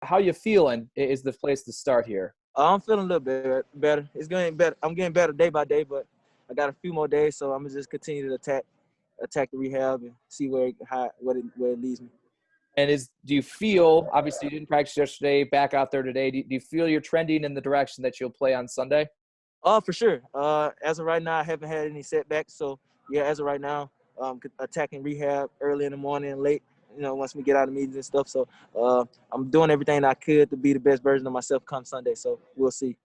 how you feeling is the place to start here. I'm feeling a little bit better. It's getting better. I'm getting better day by day, but I got a few more days, so I'm gonna just continue to attack the rehab and see where it leads me. And do you feel, obviously you didn't practice yesterday, back out there today, do you feel you're trending in the direction that you'll play on Sunday? For sure. As of right now, I haven't had any setbacks, so yeah, as of right now, attacking rehab early in the morning and late. Once we get out of meetings and stuff. So I'm doing everything I could to be the best version of myself come Sunday. So we'll see.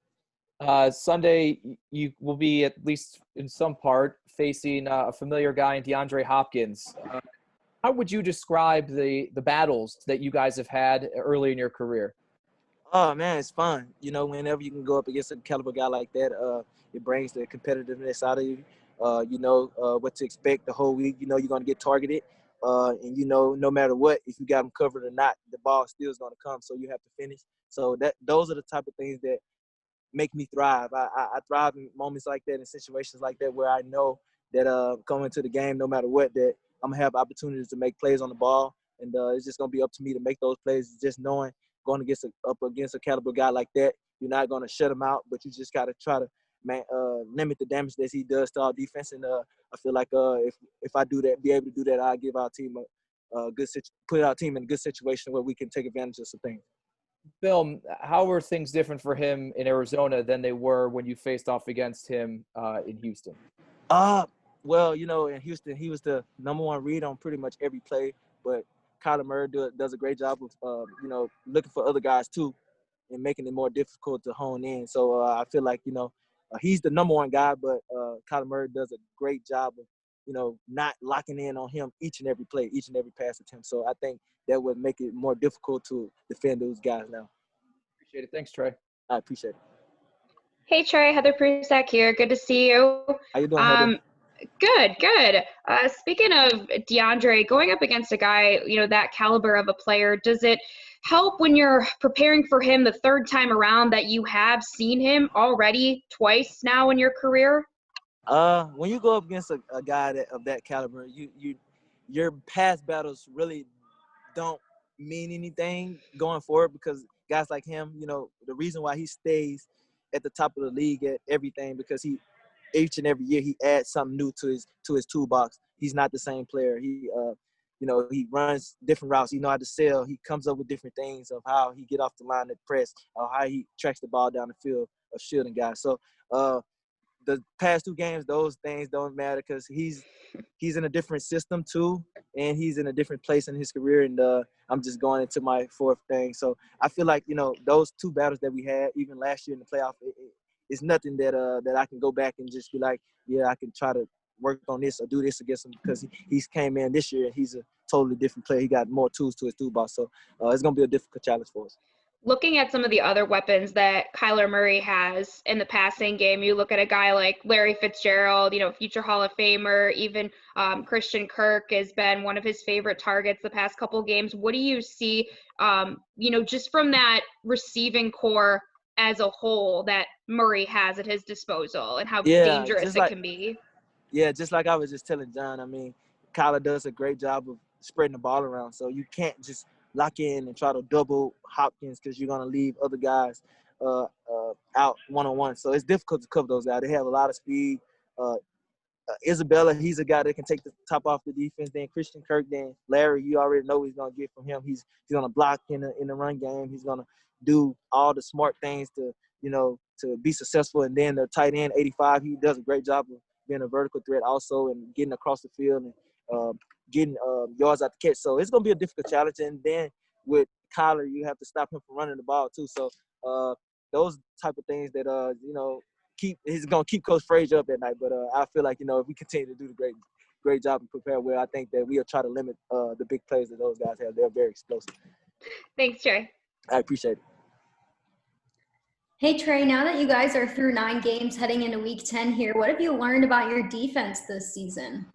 Sunday, you will be, at least in some part, facing a familiar guy in DeAndre Hopkins. How would you describe the battles that you guys have had early in your career? Oh, man, it's fun. Whenever you can go up against a caliber guy like that, it brings the competitiveness out of you. What to expect the whole week. You're going to get targeted. And, no matter what, if you got them covered or not, the ball still is going to come, so you have to finish. So those are the type of things that make me thrive. I thrive in moments like that, in situations like that, where I know that coming to the game, no matter what, that I'm going to have opportunities to make plays on the ball. And it's just going to be up to me to make those plays, just knowing going up against a caliber guy like that, you're not going to shut him out, but you just got to try to limit the damage that he does to our defense. And I feel like if I do that, be able to do that, I'll give our team put our team in a good situation where we can take advantage of some things. Bill, how were things different for him in Arizona than they were when you faced off against him in Houston? Well, in Houston, he was the number one read on pretty much every play, but Kyler Murray does a great job of, looking for other guys too and making it more difficult to hone in. So I feel like, he's the number one guy, but Kyler Murray does a great job of, not locking in on him each and every play, each and every pass attempt. So I think that would make it more difficult to defend those guys now. Appreciate it. Thanks, Trey. I appreciate it. Hey, Trey. Heather Prusak here. Good to see you. How you doing, Heather? Good. Speaking of DeAndre, going up against a guy, that caliber of a player, does it help when you're preparing for him the third time around that you have seen him already twice now in your career? When you go up against a guy of that caliber, your past battles really don't mean anything going forward, because guys like him, the reason why he stays at the top of the league at everything, because each and every year he adds something new to his toolbox. He's not the same player. He runs different routes. He knows how to sell. He comes up with different things of how he get off the line at press, or how he tracks the ball down the field of shielding guys. So the past two games, those things don't matter, because he's in a different system too, and he's in a different place in his career. And I'm just going into my fourth thing. So I feel like, those two battles that we had, even last year in the playoff, it's nothing that I can go back and just be like, yeah, I can try to work on this or do this against him, because he's came in this year and he's a totally different player. He got more tools to his toolbox. So it's going to be a difficult challenge for us. Looking at some of the other weapons that Kyler Murray has in the passing game, you look at a guy like Larry Fitzgerald, future Hall of Famer, even Christian Kirk has been one of his favorite targets the past couple of games. What do you see, just from that receiving core as a whole that Murray has at his disposal, and how dangerous it can be? Yeah, just like I was just telling John, I mean, Kyler does a great job of spreading the ball around. So you can't just lock in and try to double Hopkins, because you're going to leave other guys out one-on-one. So it's difficult to cover those guys. They have a lot of speed. Isabella, he's a guy that can take the top off the defense. Then Christian Kirk, then Larry, you already know what he's going to get from him. He's going to block in the run game. He's going to do all the smart things to be successful. And then the tight end, 85, he does a great job of being a vertical threat also, and getting across the field and getting yards out the catch. So it's going to be a difficult challenge. And then with Kyler, you have to stop him from running the ball too. So those type of things that, he's going to keep Coach Frazier up at night. But I feel like, if we continue to do the great job and prepare well, I think that we'll try to limit the big plays that those guys have. They're very explosive. Thanks, Trey. I appreciate it. Hey, Trey, now that you guys are through 9 games heading into week 10 here, what have you learned about your defense this season?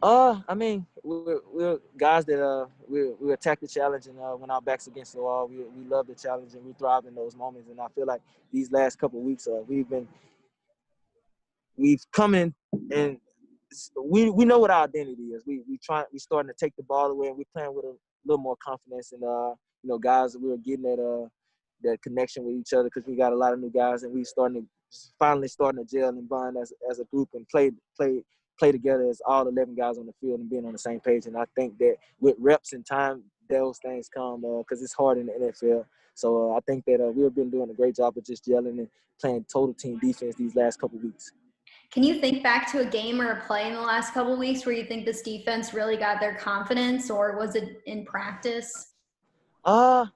I mean, we're guys that we attack the challenge, and when our back's against the wall, we love the challenge and we thrive in those moments. And I feel like these last couple of weeks, we've come in and we know what our identity is. We starting to take the ball away, and we're playing with a little more confidence. And guys, we were getting that connection with each other because we got a lot of new guys, and we finally starting to gel and bond as a group and play together as all 11 guys on the field and being on the same page. And I think that with reps and time, those things come because it's hard in the NFL. So I think that we've been doing a great job of just gelling and playing total team defense these last couple of weeks. Can you think back to a game or a play in the last couple of weeks where you think this defense really got their confidence, or was it in practice? I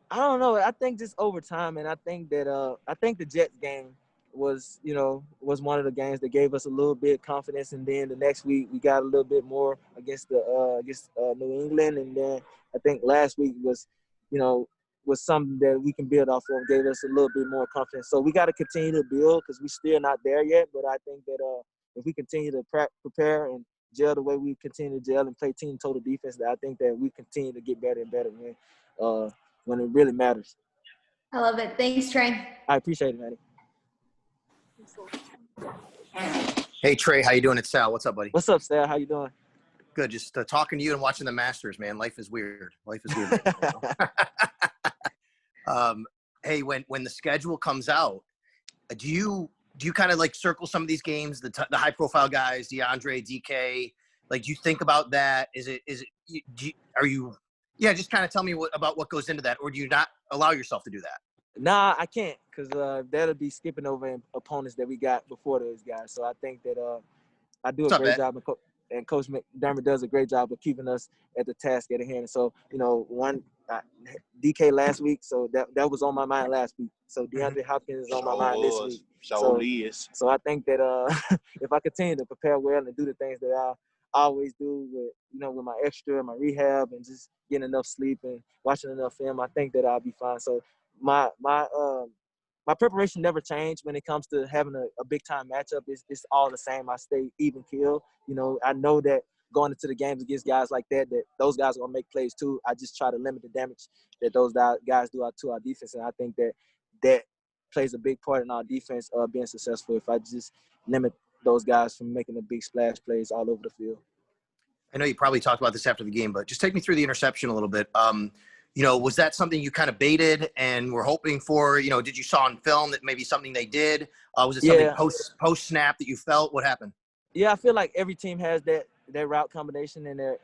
don't know. I think just over time, and I think the Jets game was one of the games that gave us a little bit of confidence, and then the next week we got a little bit more against New England, and then I think last week was something that we can build off of, gave us a little bit more confidence. So we got to continue to build because we're still not there yet, but I think that if we continue to prepare and gel the way we continue to gel and play team total defense, that I think that we continue to get better and better when it really matters. I love it. Thanks, Trey. I appreciate it, Maddie. Hey, Trey, how you doing? It's Sal. What's up, buddy? What's up, Sal? How you doing? Good. Just talking to you and watching the Masters, man. Life is weird. Hey, when the schedule comes out, do you kind of like circle some of these games, the high profile guys, DeAndre, DK? Like, do you think about that? Just kind of tell me about what goes into that, or do you not allow yourself to do that? Nah, I can't, because that'll be skipping over opponents that we got before those guys. So I think that I do a great job, and Coach McDermott does a great job of keeping us at the task at hand. So, DK last week, so that was on my mind last week. So DeAndre Hopkins is on my mind this week. So I think that if I continue to prepare well and do the things that I always do with my extra, my rehab, and just getting enough sleep and watching enough film, I think that I'll be fine. So my preparation never changed when it comes to having a big time matchup. It's all the same. I stay even keel. I know that going into the games against guys like that those guys are gonna make plays too. I just try to limit the damage that those guys do to our defense, and I think that plays a big part in our defense being successful. If I just limit those guys from making the big splash plays all over the field. I know you probably talked about this after the game, but just take me through the interception a little bit. Was that something you kind of baited and were hoping for? Did you saw on film that maybe something they did? Was it something post snap that you felt? What happened? Yeah, I feel like every team has that route combination in their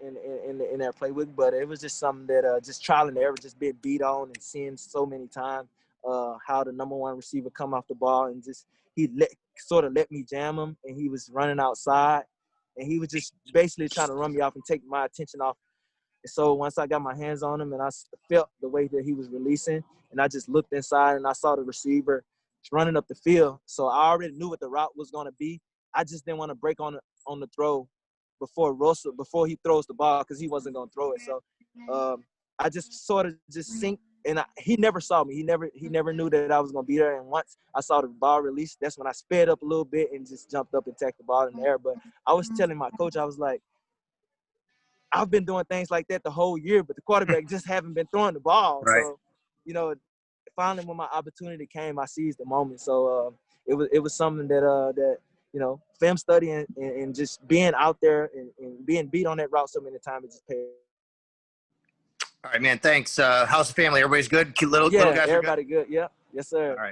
playbook, but it was just something that just trial and error, just being beat on and seeing so many times how the number one receiver come off the ball and just sort of let me jam him, and he was running outside, and he was just basically trying to run me off and take my attention off. And so once I got my hands on him and I felt the way that he was releasing, and I just looked inside and I saw the receiver running up the field. So I already knew what the route was going to be. I just didn't want to break on the throw before he throws the ball, because he wasn't going to throw it. So I just sort of just synced, and he never saw me. He never knew that I was going to be there. And once I saw the ball release, that's when I sped up a little bit and just jumped up and tacked the ball in the air. But I was telling my coach, I was like, I've been doing things like that the whole year, but the quarterback just haven't been throwing the ball. Right. So, finally when my opportunity came, I seized the moment. So it was something that film study and just being out there and being beat on that route so many times, it just paid. All right, man. Thanks. How's the family? Everybody's good? Little guys are good? Everybody good. Yeah. Yes, sir. All right.